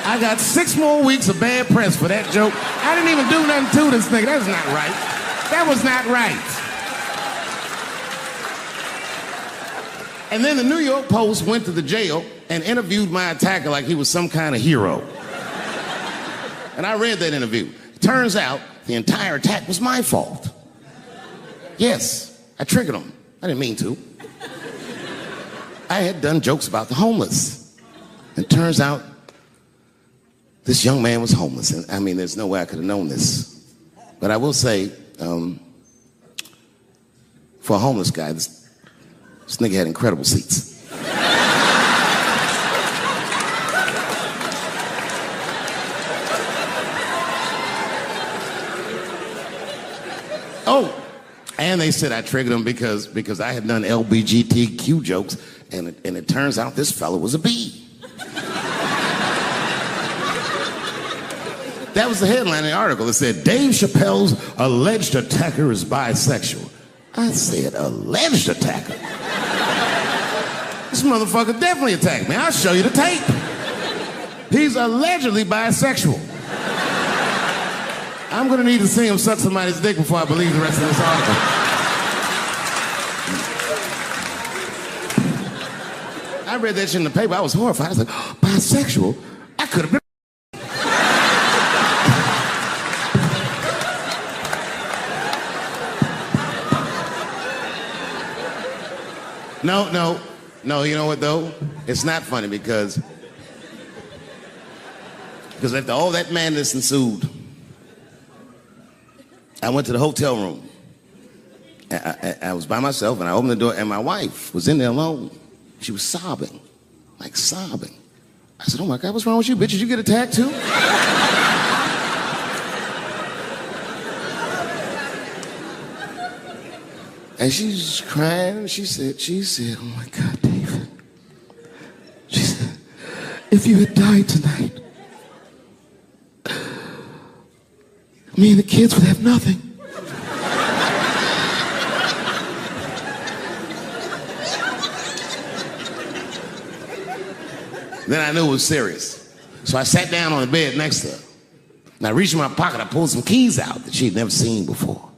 I got 6 more weeks of bad press for that joke. I didn't even do nothing to this nigga. That's not right. That was not right. And then the New York Post went to the jail and interviewed my attacker like he was some kind of hero. And I read that interview. It turns out the entire attack was my fault. Yes, I triggered him. I didn't mean to. I had done jokes about the homeless. It turns out this young man was homeless. And I mean, there's no way I could have known this. But I will say, for a homeless guy, this nigga had incredible seats. Oh, and they said I triggered him because I had done LBGTQ jokes, and it turns out this fella was a bee. That was the headline in the article. It said, Dave Chappelle's alleged attacker is bisexual. I said, alleged attacker? This motherfucker definitely attacked me. I'll show you the tape. He's allegedly bisexual. I'm gonna need to see him suck somebody's dick before I believe the rest of this article. I read that shit in the paper. I was horrified. I was like, oh, bisexual? I could have been. No, you know what though? It's not funny because after all that madness ensued, I went to the hotel room. I was by myself and I opened the door and my wife was in there alone. She was sobbing, like sobbing. I said, oh my God, what's wrong with you, bitch? Did you get attacked too? And she's crying. She said, oh my God, David. She said, if you had died tonight, me and the kids would have nothing. Then I knew it was serious. So I sat down on the bed next to her. And I reached in my pocket, I pulled some keys out that she'd never seen before.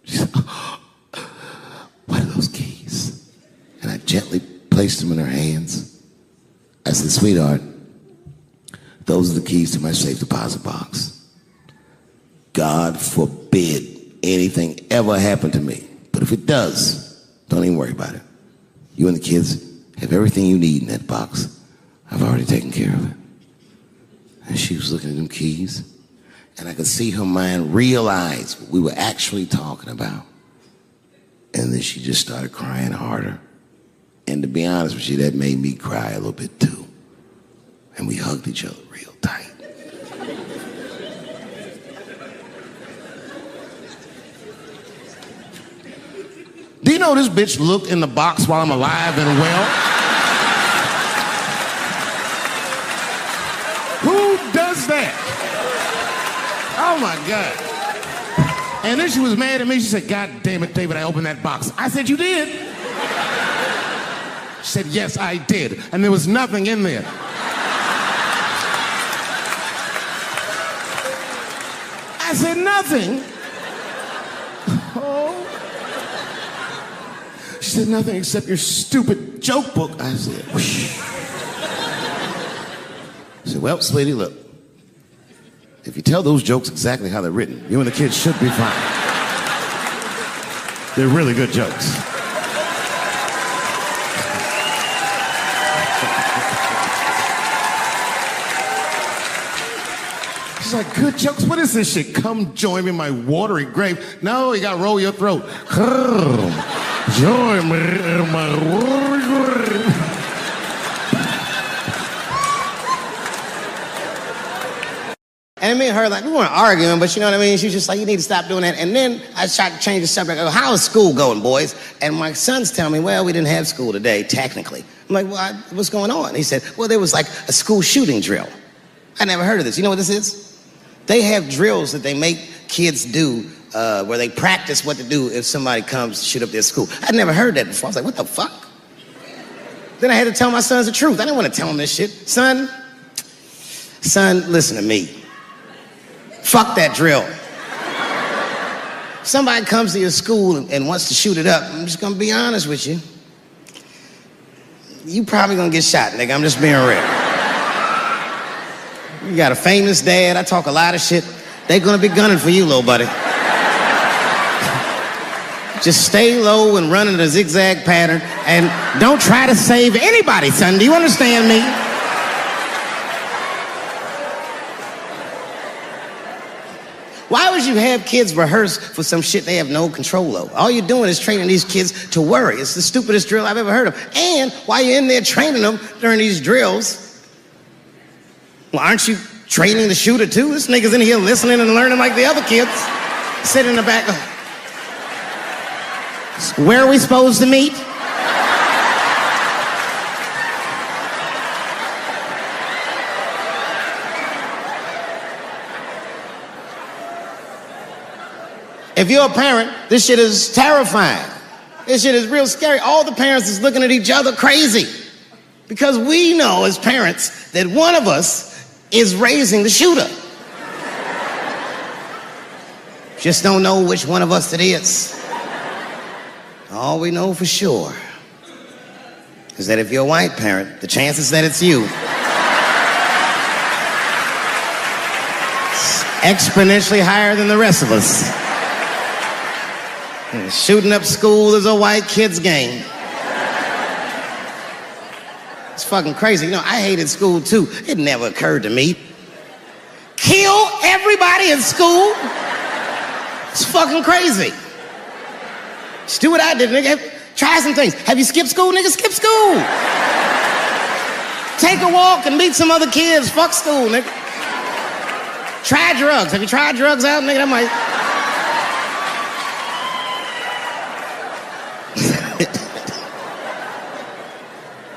She said, what are those keys? And I gently placed them in her hands. I said, sweetheart, those are the keys to my safe deposit box. God forbid anything ever happen to me. But if it does, don't even worry about it. You and the kids have everything you need in that box. I've already taken care of it. And she was looking at them keys, and I could see her mind realize what we were actually talking about. And then she just started crying harder. And to be honest with you, that made me cry a little bit too. And we hugged each other real tight. Do you know this bitch looked in the box while I'm alive and well? Who does that? Oh my God. And then she was mad at me. She said, God damn it, David, I opened that box. I said, you did? She said, yes, I did. And there was nothing in there. I said, nothing? Oh. She said, nothing except your stupid joke book. I said, whoosh. I said, well, sweetie, look. If you tell those jokes exactly how they're written, you and the kids should be fine. They're really good jokes. She's like, good jokes? What is this shit? Come join me in my watery grave. No, you gotta roll your throat. Join me in my watery grave. And me and her, like, we weren't arguing, but you know what I mean? She was just like, you need to stop doing that. And then I tried to change the subject. I go, how is school going, boys? And my sons tell me, well, we didn't have school today, technically. I'm like, well, what's going on? He said, well, there was like a school shooting drill. I never heard of this. You know what this is? They have drills that they make kids do where they practice what to do if somebody comes to shoot up their school. I'd never heard that before. I was like, what the fuck? Then I had to tell my sons the truth. I didn't want to tell them this shit. Son, listen to me. Fuck that drill. Somebody comes to your school and wants to shoot it up, I'm just gonna be honest with you. You probably gonna get shot, nigga. I'm just being real. You got a famous dad. I talk a lot of shit. They gonna be gunning for you, little buddy. Just stay low and run in a zigzag pattern and don't try to save anybody, son. Do you understand me? Why would you have kids rehearse for some shit they have no control over? All you're doing is training these kids to worry. It's the stupidest drill I've ever heard of. And while you're in there training them during these drills, well, aren't you training the shooter too? This nigga's in here listening and learning like the other kids. Sitting in the back. Where are we supposed to meet? If you're a parent, this shit is terrifying. This shit is real scary. All the parents is looking at each other crazy. Because we know as parents that one of us is raising the shooter. Just don't know which one of us it is. All we know for sure is that if you're a white parent, the chances that it's you is exponentially higher than the rest of us. And shooting up school is a white kid's game. It's fucking crazy. You know, I hated school too. It never occurred to me. Kill everybody in school? It's fucking crazy. Just do what I did, nigga. Try some things. Have you skipped school, nigga? Skip school. Take a walk and meet some other kids. Fuck school, nigga. Try drugs. Have you tried drugs out, nigga? That might...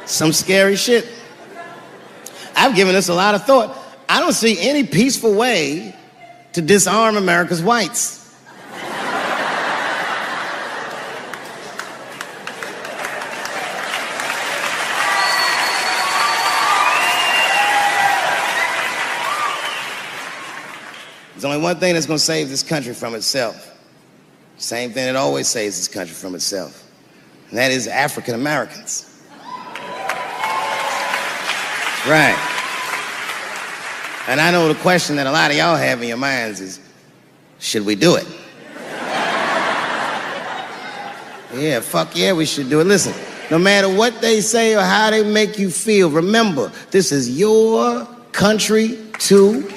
Some scary shit. I've given this a lot of thought. I don't see any peaceful way to disarm America's whites. There's only one thing that's going to save this country from itself. Same thing that always saves this country from itself. And that is African Americans. Right. And I know the question that a lot of y'all have in your minds is, should we do it? Yeah, fuck yeah, we should do it. Listen, no matter what they say or how they make you feel, remember, this is your country too.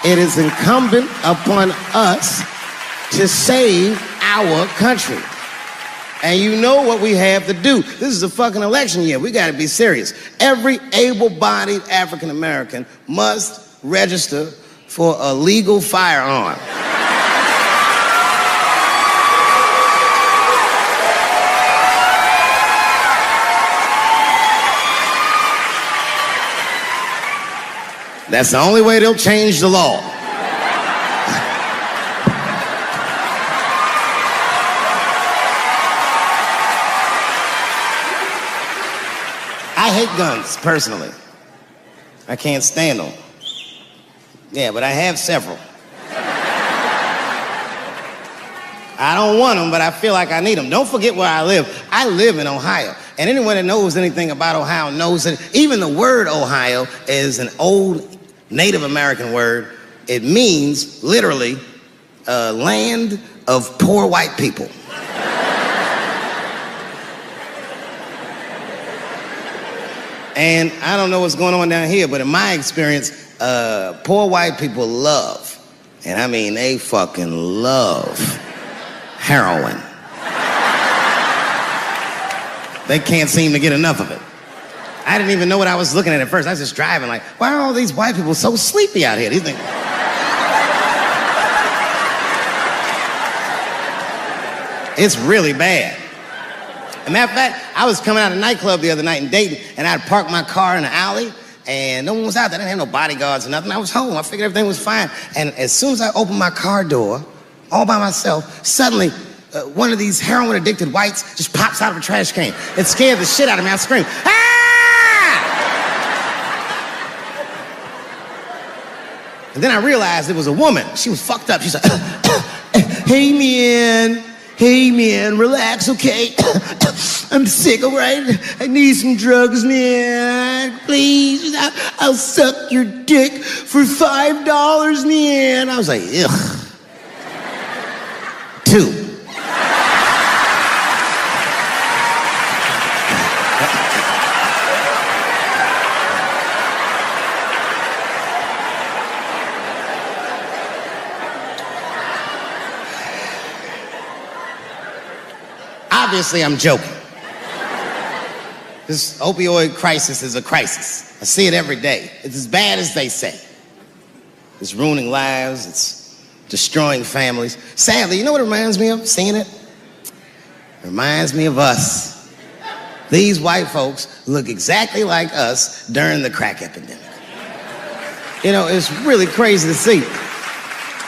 It is incumbent upon us to save our country. And you know what we have to do. This is a fucking election year. We gotta be serious. Every able-bodied African American must register for a legal firearm. That's the only way they'll change the law. I hate guns, personally. I can't stand them. Yeah, but I have several. I don't want them, but I feel like I need them. Don't forget where I live. I live in Ohio. And anyone that knows anything about Ohio knows that even the word Ohio is an old Native American word. It means, literally, land of poor white people. And I don't know what's going on down here, but in my experience, poor white people love, and I mean they fucking love, heroin. They can't seem to get enough of it. I didn't even know what I was looking at first. I was just driving like, why are all these white people so sleepy out here? These things. It's really bad. As a matter of fact, I was coming out of a nightclub the other night in Dayton, and I'd parked my car in the alley, and no one was out there. I didn't have no bodyguards or nothing. I was home. I figured everything was fine. And as soon as I opened my car door, all by myself, suddenly, one of these heroin-addicted whites just pops out of a trash can. It scared the shit out of me. I screamed, ah! And then I realized it was a woman. She was fucked up. She's like, hey, man, relax, okay? I'm sick, all right? I need some drugs, man. Please, I'll suck your dick for $5, man. I was like, ugh. $2. Obviously, I'm joking. This opioid crisis is a crisis. I see it every day. It's as bad as they say. It's ruining lives. It's destroying families. Sadly, you know what it reminds me of, seeing it? It reminds me of us. These white folks look exactly like us during the crack epidemic. You know, it's really crazy to see.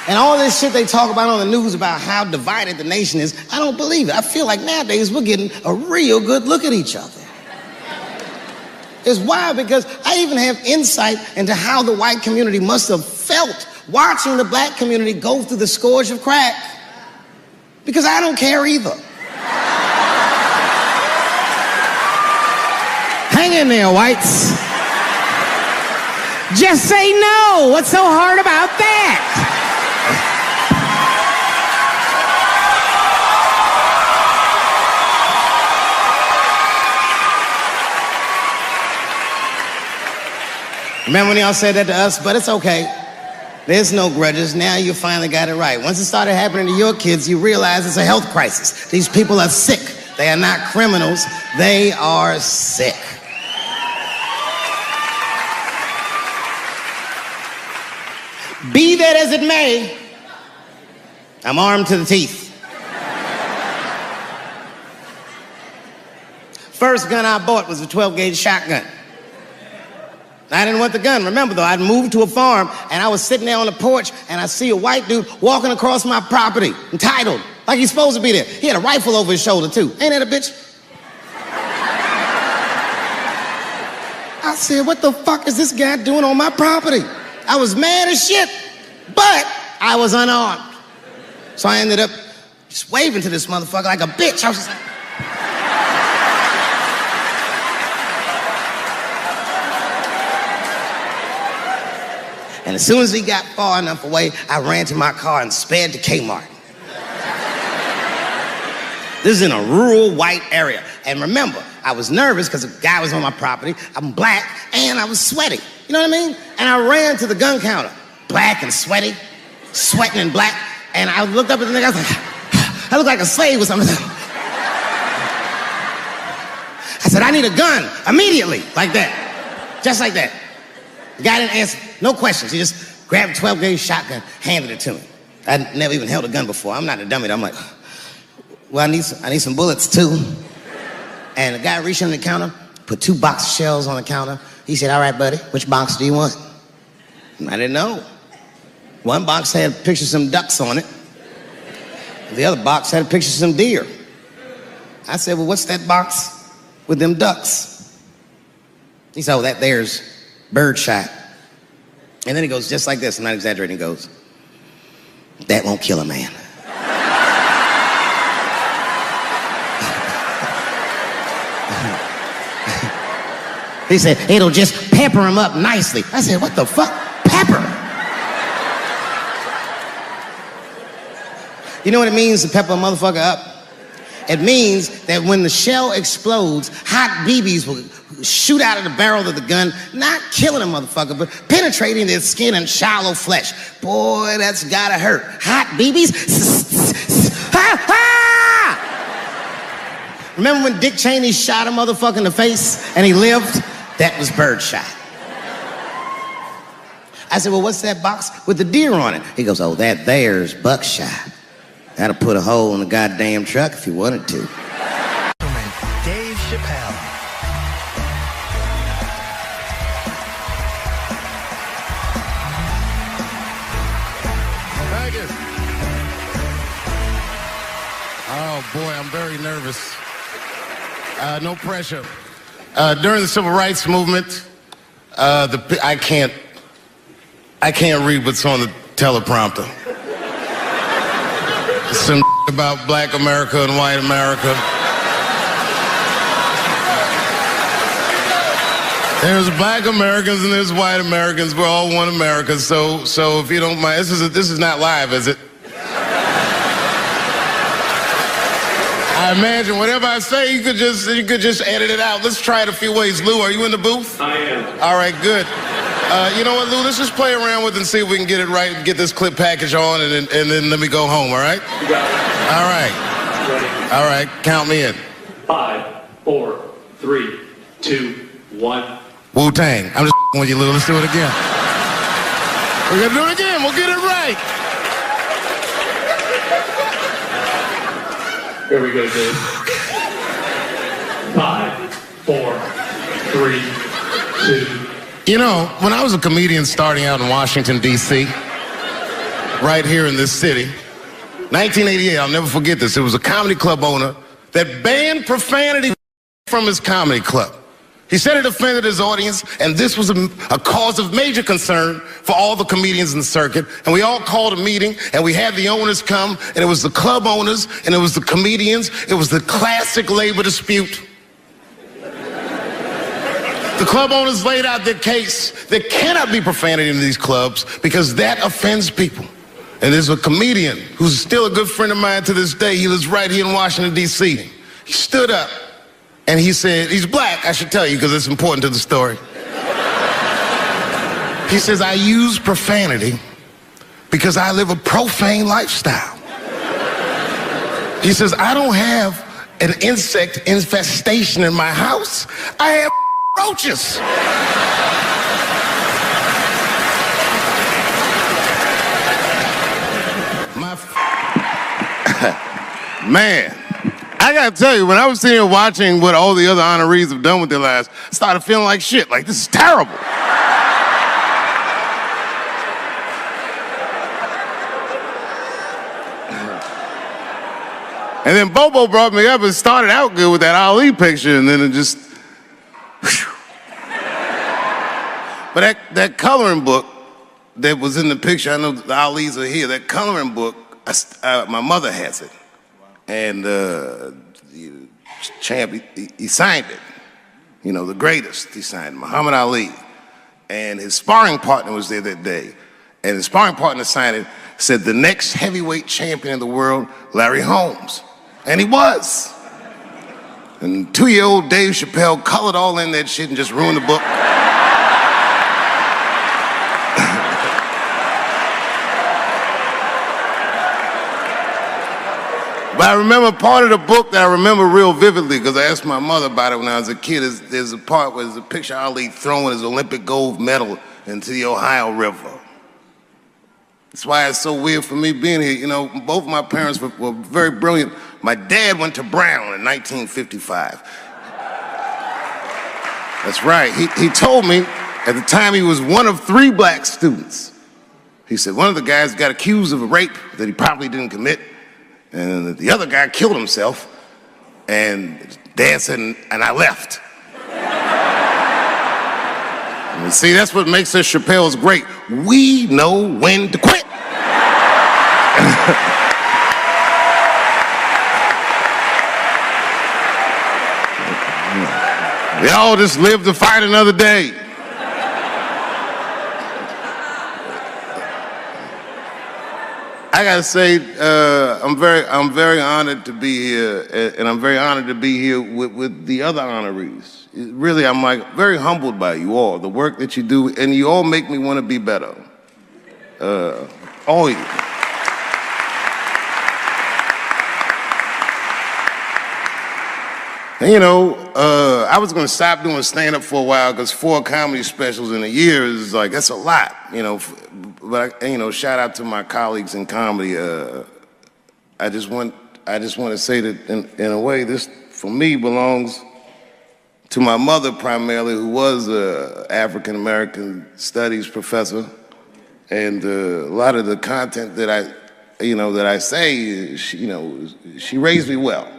And all this shit they talk about on the news about how divided the nation is, I don't believe it. I feel like nowadays we're getting a real good look at each other. It's wild because I even have insight into how the white community must have felt watching the black community go through the scourge of crack. Because I don't care either. Hang in there, whites. Just say no. What's so hard about that? Remember when y'all said that to us? But it's okay. There's no grudges. Now you finally got it right. Once it started happening to your kids, you realize it's a health crisis. These people are sick. They are not criminals. They are sick. Be that as it may, I'm armed to the teeth. First gun I bought was a 12-gauge shotgun. I didn't want the gun. Remember, though, I'd moved to a farm, and I was sitting there on the porch, and I see a white dude walking across my property, entitled, like he's supposed to be there. He had a rifle over his shoulder, too. Ain't that a bitch? I said, what the fuck is this guy doing on my property? I was mad as shit, but I was unarmed. So I ended up just waving to this motherfucker like a bitch. I was just like... And as soon as he got far enough away, I ran to my car and sped to Kmart. This is in a rural white area. And remember, I was nervous because the guy was on my property. I'm black and I was sweaty. You know what I mean? And I ran to the gun counter, black and sweaty, sweating and black. And I looked up at the nigga, I was like, I look like a slave or something. I said, I need a gun immediately, like that, just like that. The guy didn't answer, no questions. He just grabbed a 12-gauge shotgun, handed it to me. I'd never even held a gun before. I'm not a dummy. I'm like, well, I need some bullets too. And the guy reached under the counter, put 2 box shells on the counter. He said, all right, buddy, which box do you want? And I didn't know. One box had a picture of some ducks on it. The other box had a picture of some deer. I said, well, what's that box with them ducks? He said, oh, that there's birdshot. And then he goes just like this, I'm not exaggerating, he goes, that won't kill a man. He said, it'll just pepper him up nicely. I said, what the fuck? Pepper? You know what it means to pepper a motherfucker up? It means that when the shell explodes, hot BBs will shoot out of the barrel of the gun, not killing a motherfucker, but penetrating their skin and shallow flesh. Boy, that's gotta hurt. Hot BBs? Ha ha! Remember when Dick Cheney shot a motherfucker in the face and he lived? That was birdshot. I said, well, what's that box with the deer on it? He goes, oh, that there's buckshot. That'll put a hole in the goddamn truck if you wanted to. Dave Chappelle. Thank you. Oh boy, I'm very nervous. No pressure. During the civil rights movement, I can't read what's on the teleprompter. Some about black America and white America. There's black Americans and there's white Americans. We're all one America. So if you don't mind, this is not live, is it? I imagine whatever I say, you could just edit it out. Let's try it a few ways. Lou, are you in the booth? I am. All right, good. You know what, Lou? Let's just play around with it and see if we can get it right and get this clip package on, and then let me go home. All right? You got it. All right. Ready? All right. Count me in. 5, 4, 3, 2, 1. Wu-Tang. I'm just with you, Lou. Let's do it again. We're gonna do it again. We'll get it right. Here we go, Dave. 5, 4, 3, 2. You know, when I was a comedian starting out in Washington, D.C., right here in this city, 1988, I'll never forget this. It was a comedy club owner that banned profanity from his comedy club. He said it offended his audience, and this was a cause of major concern for all the comedians in the circuit. And we all called a meeting, and we had the owners come, and it was the club owners, and it was the comedians. It was the classic labor dispute. The club owners laid out their case. There cannot be profanity in these clubs because that offends people. And there's a comedian who's still a good friend of mine to this day. He lives right here in Washington, D.C. He stood up and he said, he's black, I should tell you because it's important to the story. He says, I use profanity because I live a profane lifestyle. He says, I don't have an insect infestation in my house. I have roaches. Man, I gotta tell you, when I was sitting here watching what all the other honorees have done with their lives, I started feeling like shit. Like, this is terrible. And then Bobo brought me up and started out good with that Ali picture, and then it just. Whew. But that coloring book that was in the picture, I know the Ali's are here. That coloring book, my mother has it, and Champ, he signed it. You know, the greatest. He signed Muhammad Ali, and his sparring partner was there that day, and his sparring partner signed it. Said the next heavyweight champion of the world, Larry Holmes. And he was. And 2-year-old Dave Chappelle colored all in that shit and just ruined the book. But I remember part of the book that I remember real vividly, because I asked my mother about it when I was a kid. There's a part where there's a picture of Ali throwing his Olympic gold medal into the Ohio River. That's why it's so weird for me being here. You know, both my parents were very brilliant. My dad went to Brown in 1955. That's right. He told me at the time he was one of 3 black students. He said one of the guys got accused of a rape that he probably didn't commit, and the other guy killed himself, and Dad said, and I left. And see, that's what makes us Chappelle's great. We know when to quit. We all just live to fight another day. I gotta say, I'm very honored to be here, and I'm very honored to be here with the other honorees. Really, I'm like very humbled by you all, the work that you do, and you all make me want to be better. All of you. And you know, I was gonna stop doing stand-up for a while because 4 comedy specials in a year is like, that's a lot, you know. But you know, shout out to my colleagues in comedy. I just want to say that in a way, this for me belongs to my mother primarily, who was an African American studies professor, and a lot of the content that I say, she raised me well.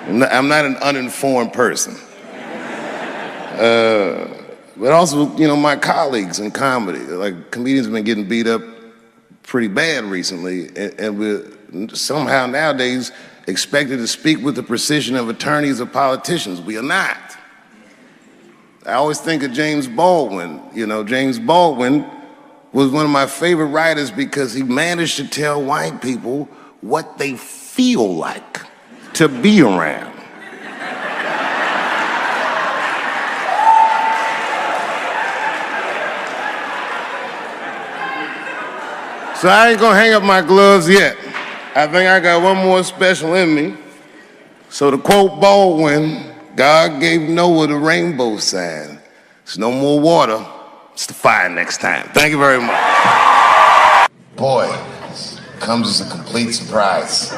I'm not an uninformed person. But also, you know, my colleagues in comedy, like comedians have been getting beat up pretty bad recently, and we're somehow nowadays expected to speak with the precision of attorneys or politicians. We are not. I always think of James Baldwin. You know, James Baldwin was one of my favorite writers because he managed to tell white people what they feel like to be around. So I ain't gonna hang up my gloves yet. I think I got one more special in me. So to quote Baldwin, God gave Noah the rainbow sign. There's no more water, it's the fire next time. Thank you very much. Boy, this comes as a complete surprise.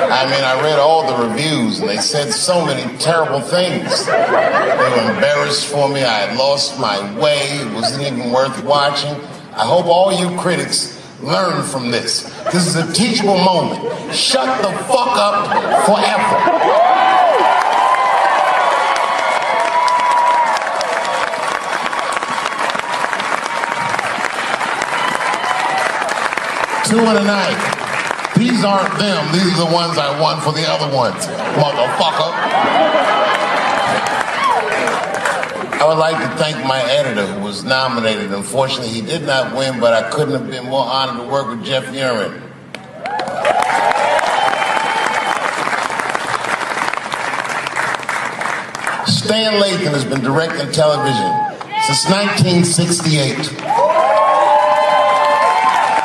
I mean, I read all the reviews, and they said so many terrible things. They were embarrassed for me. I had lost my way. It wasn't even worth watching. I hope all you critics learn from this. This is a teachable moment. Shut the fuck up forever. Two in a night. These aren't them. These are the ones I won for the other ones, motherfucker. I would like to thank my editor who was nominated. Unfortunately, he did not win, but I couldn't have been more honored to work with Jeff Urin. Stan Lathan has been directing television since 1968.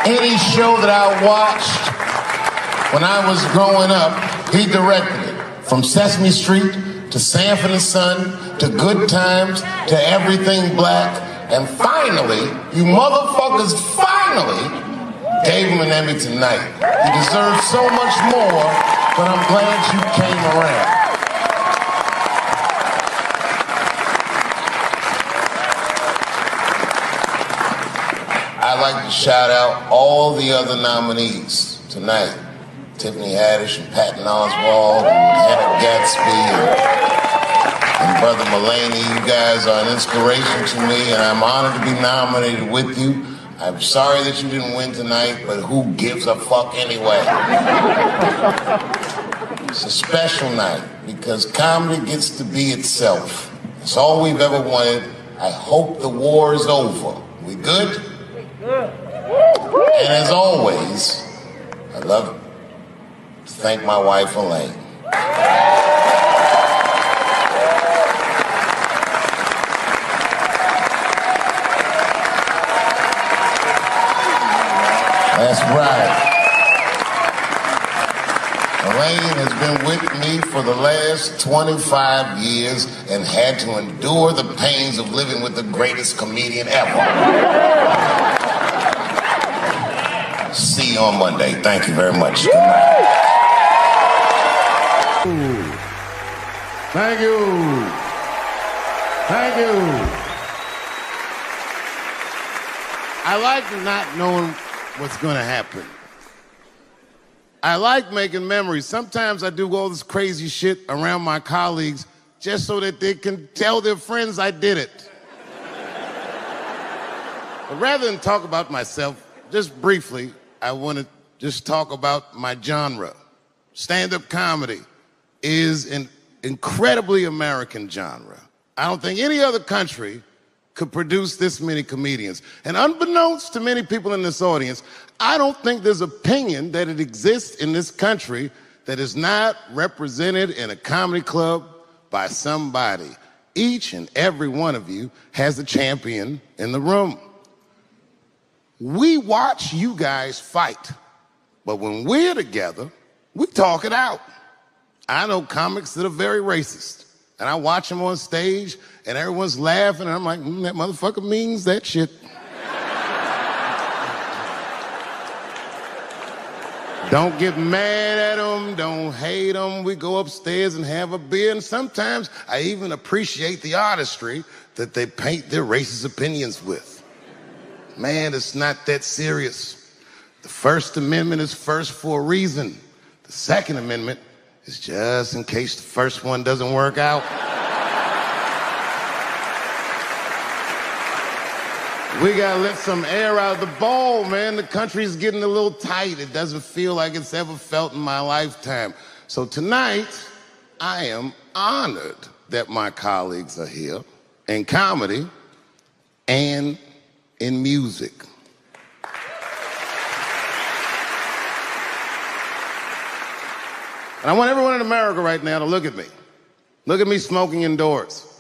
Any show that I watched when I was growing up, he directed it. From Sesame Street to Sanford and Son to Good Times to Everything Black. And finally, you motherfuckers finally gave him an Emmy tonight. He deserves so much more, but I'm glad you came around. I'd like to shout out all the other nominees tonight. Tiffany Haddish and Patton Oswalt and Hannah Gatsby and Brother Mulaney. You guys are an inspiration to me, and I'm honored to be nominated with you. I'm sorry that you didn't win tonight, but who gives a fuck anyway? It's a special night because comedy gets to be itself. It's all we've ever wanted. I hope the war is over. We good? And as always, I love to thank my wife, Elaine. That's right. Elaine has been with me for the last 25 years and had to endure the pains of living with the greatest comedian ever. See you on Monday. Thank you very much. Good night. Thank you. Thank you. I like not knowing what's going to happen. I like making memories. Sometimes I do all this crazy shit around my colleagues just so that they can tell their friends I did it. But rather than talk about myself, just briefly, I want to just talk about my genre. Stand-up comedy is an incredibly American genre. I don't think any other country could produce this many comedians. And unbeknownst to many people in this audience, I don't think there's opinion that it exists in this country that is not represented in a comedy club by somebody. Each and every one of you has a champion in the room. We watch you guys fight, but when we're together, we talk it out. I know comics that are very racist, and I watch them on stage, and everyone's laughing, and I'm like, that motherfucker means that shit. Don't get mad at them, don't hate them. We go upstairs and have a beer, and sometimes I even appreciate the artistry that they paint their racist opinions with. Man, it's not that serious. The First Amendment is first for a reason. The Second Amendment is just in case the first one doesn't work out. We gotta let some air out of the ball, man. The country's getting a little tight. It doesn't feel like it's ever felt in my lifetime. So tonight, I am honored that my colleagues are here in comedy and in music. And I want everyone in America right now to look at me. Look at me smoking indoors.